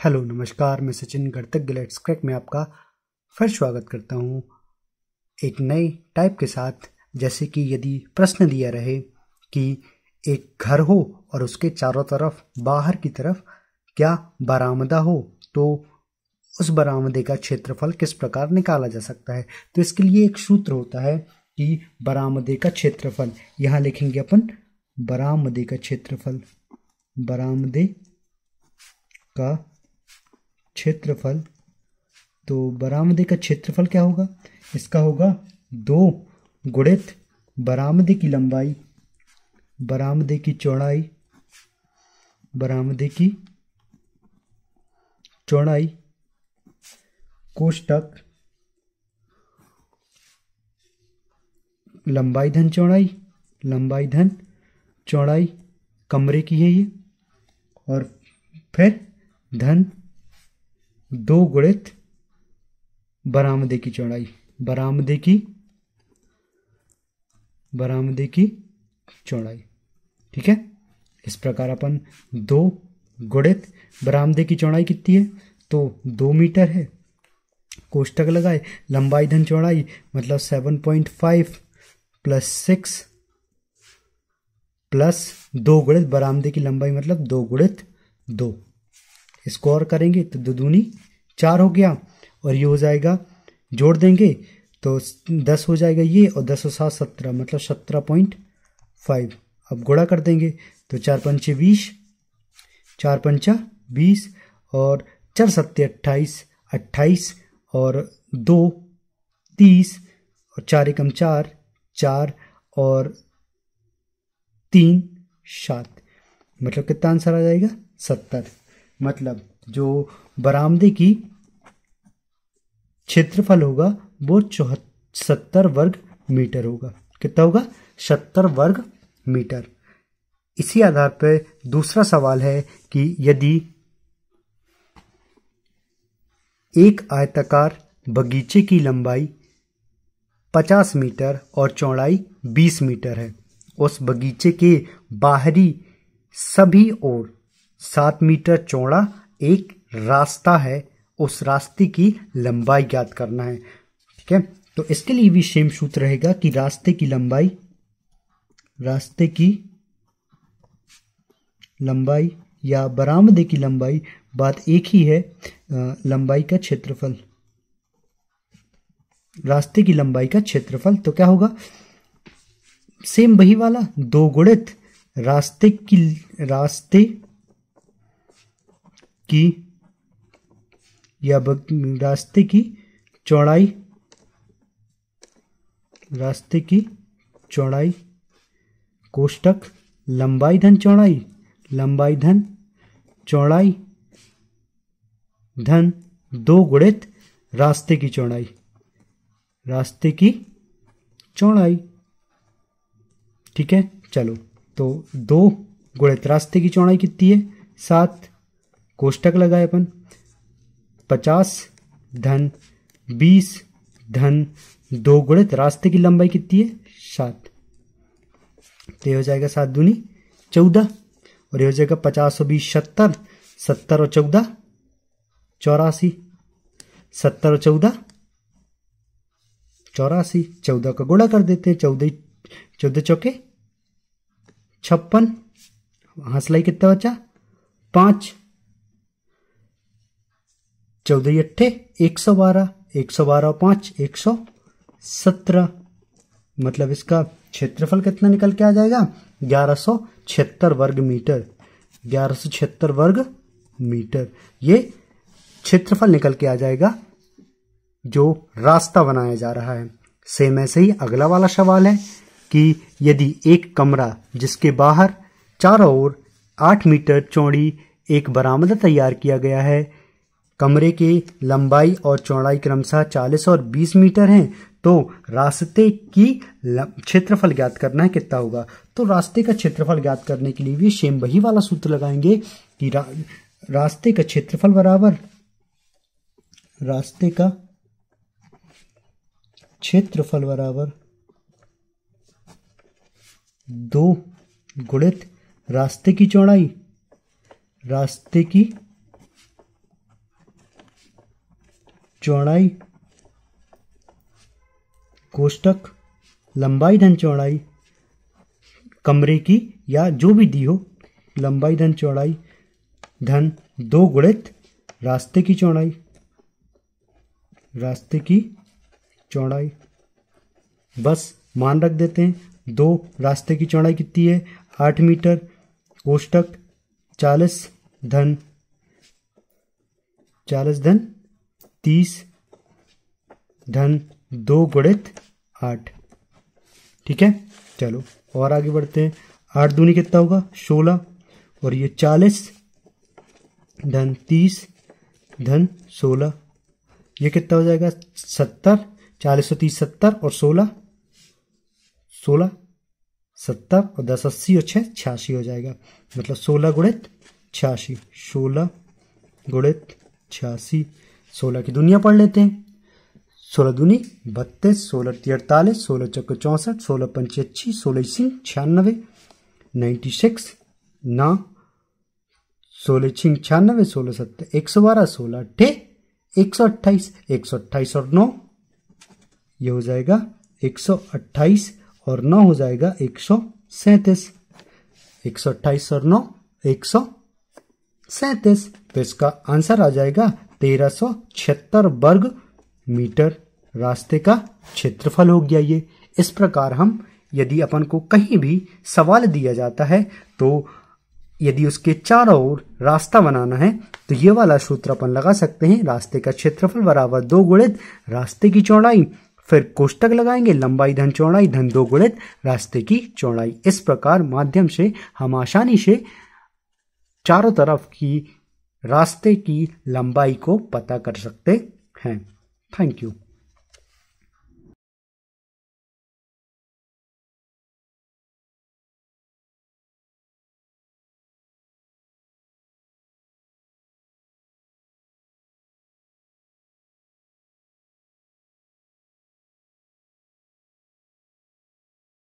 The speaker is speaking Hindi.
हेलो नमस्कार, मैं सचिन गणतज्ञ लेट्स क्रैक में आपका फिर स्वागत करता हूँ एक नए टाइप के साथ। जैसे कि यदि प्रश्न दिया रहे कि एक घर हो और उसके चारों तरफ बाहर की तरफ क्या बरामदा हो, तो उस बरामदे का क्षेत्रफल किस प्रकार निकाला जा सकता है। तो इसके लिए एक सूत्र होता है कि बरामदे का क्षेत्रफल, यहाँ लिखेंगे अपन बरामदे का क्षेत्रफल। बरामदे का क्षेत्रफल, तो बरामदे का क्षेत्रफल क्या होगा, इसका होगा 2 गुणित बरामदे की लंबाई, बरामदे की चौड़ाई, बरामदे की चौड़ाई कोष्टक लंबाई धन चौड़ाई, लंबाई धन चौड़ाई कमरे की है ये, और फिर धन 2 गुणित बरामदे की चौड़ाई, बरामदे की चौड़ाई। ठीक है, इस प्रकार अपन 2 गुणित बरामदे की चौड़ाई कितनी है, तो 2 मीटर है, कोष्टक लगाए, लंबाई धन चौड़ाई मतलब 7.5 प्लस 6 प्लस 2 गुणित बरामदे की लंबाई मतलब 2 गुणित 2। इसको और करेंगे तो 2 दूनी 4 हो गया, और ये हो जाएगा, जोड़ देंगे तो 10 हो जाएगा ये, और 10 और 7 17 मतलब 17.5। अब गुणा कर देंगे तो 4 पंचे 20, 4 पंचा 20 और 4 सत्ते 28, 28 और 2 30 और 4 एकम 4, 4 और 3 7, मतलब कितना आंसर आ जाएगा 70। मतलब जो बरामदे की क्षेत्रफल होगा वो 70 वर्ग मीटर होगा। कितना होगा, 70 वर्ग मीटर। इसी आधार पर दूसरा सवाल है कि यदि एक आयताकार बगीचे की लंबाई 50 मीटर और चौड़ाई 20 मीटर है, उस बगीचे के बाहरी सभी ओर 7 मीटर चौड़ा एक रास्ता है, उस रास्ते की लंबाई ज्ञात करना है। ठीक है, तो इसके लिए भी सेम सूत्र रहेगा कि रास्ते की लंबाई या बरामदे की लंबाई, बात एक ही है, लंबाई का क्षेत्रफल, रास्ते की लंबाई का क्षेत्रफल। तो क्या होगा, सेम वही वाला 2 गुणित रास्ते की या रास्ते की चौड़ाई कोष्टक लंबाई धन चौड़ाई, लंबाई धन चौड़ाई धन 2 गुणित रास्ते की चौड़ाई, रास्ते की चौड़ाई। ठीक है, चलो, तो 2 गुणित रास्ते की चौड़ाई कितनी है 7, कोष्टक लगाए अपन 50 धन 20 धन 2 गुणित रास्ते की लंबाई कितनी है 7, तो ये हो जाएगा 7 दूनी 14, और ये हो जाएगा 50 और 20 70, 70 और 14 84, 70 और 14 84, 14 का गुणा कर देते हैं, 14 चौके 56, हंसलाई कितना बचा 5, 14 अट्ठे 112, 112 और 5 117, मतलब इसका क्षेत्रफल कितना निकल के आ जाएगा 1176 वर्ग मीटर, 1176 वर्ग मीटर ये क्षेत्रफल निकल के आ जाएगा जो रास्ता बनाया जा रहा है। सेम ऐसे ही अगला वाला सवाल है कि यदि एक कमरा जिसके बाहर चारों ओर 8 मीटर चौड़ी एक बरामदा तैयार किया गया है, कमरे की लंबाई और चौड़ाई क्रमशः 40 और 20 मीटर हैं, तो रास्ते की क्षेत्रफल ज्ञात करना है, कितना होगा। तो रास्ते का क्षेत्रफल ज्ञात करने के लिए भी सेम वही वाला सूत्र लगाएंगे कि रास्ते का क्षेत्रफल बराबर रास्ते का क्षेत्रफल बराबर 2 गुणित रास्ते की चौड़ाई, रास्ते की चौड़ाई कोष्टक लंबाई धन चौड़ाई कमरे की या जो भी दी हो, लंबाई धन चौड़ाई धन 2 गुणित रास्ते की चौड़ाई, रास्ते की चौड़ाई। बस मान रख देते हैं। 2 रास्ते की चौड़ाई कितनी है 8 मीटर, कोष्टक 40 धन 30 धन 2 गुणित 8। ठीक है, चलो और आगे बढ़ते हैं। 8 दूनी कितना होगा 16 और ये 40 धन 30 धन 16, ये कितना हो जाएगा 70। 40 और 30 70 और 16 70 और 10 80 और 6 86 हो जाएगा। मतलब 16 गुणित 86, 16 गुणित 86। 16 की दुनिया पढ़ लेते हैं। 16 दूनी 32, 16 × 48, 16 चौके 64, 16 पंचे 80, 16 सिंह 96, 96 ना 16 छिंग 96, 16 7 112, 16 अट्ठे 128, 128 और 9 ये हो जाएगा 128 और 9 हो जाएगा 137। 128 और 9 137, तो इसका आंसर आ जाएगा 1376 वर्ग मीटर रास्ते का क्षेत्रफल हो गया ये। इस प्रकार हम यदि अपन को कहीं भी सवाल दिया जाता है तो यदि उसके चारों ओर रास्ता बनाना है तो ये वाला सूत्र अपन लगा सकते हैं। रास्ते का क्षेत्रफल बराबर 2 गुणित रास्ते की चौड़ाई, फिर कोष्टक लगाएंगे लंबाई धन चौड़ाई धन 2 गुणित रास्ते की चौड़ाई। इस प्रकार माध्यम से हम आसानी से चारों तरफ की रास्ते की लंबाई को पता कर सकते हैं। Thank you.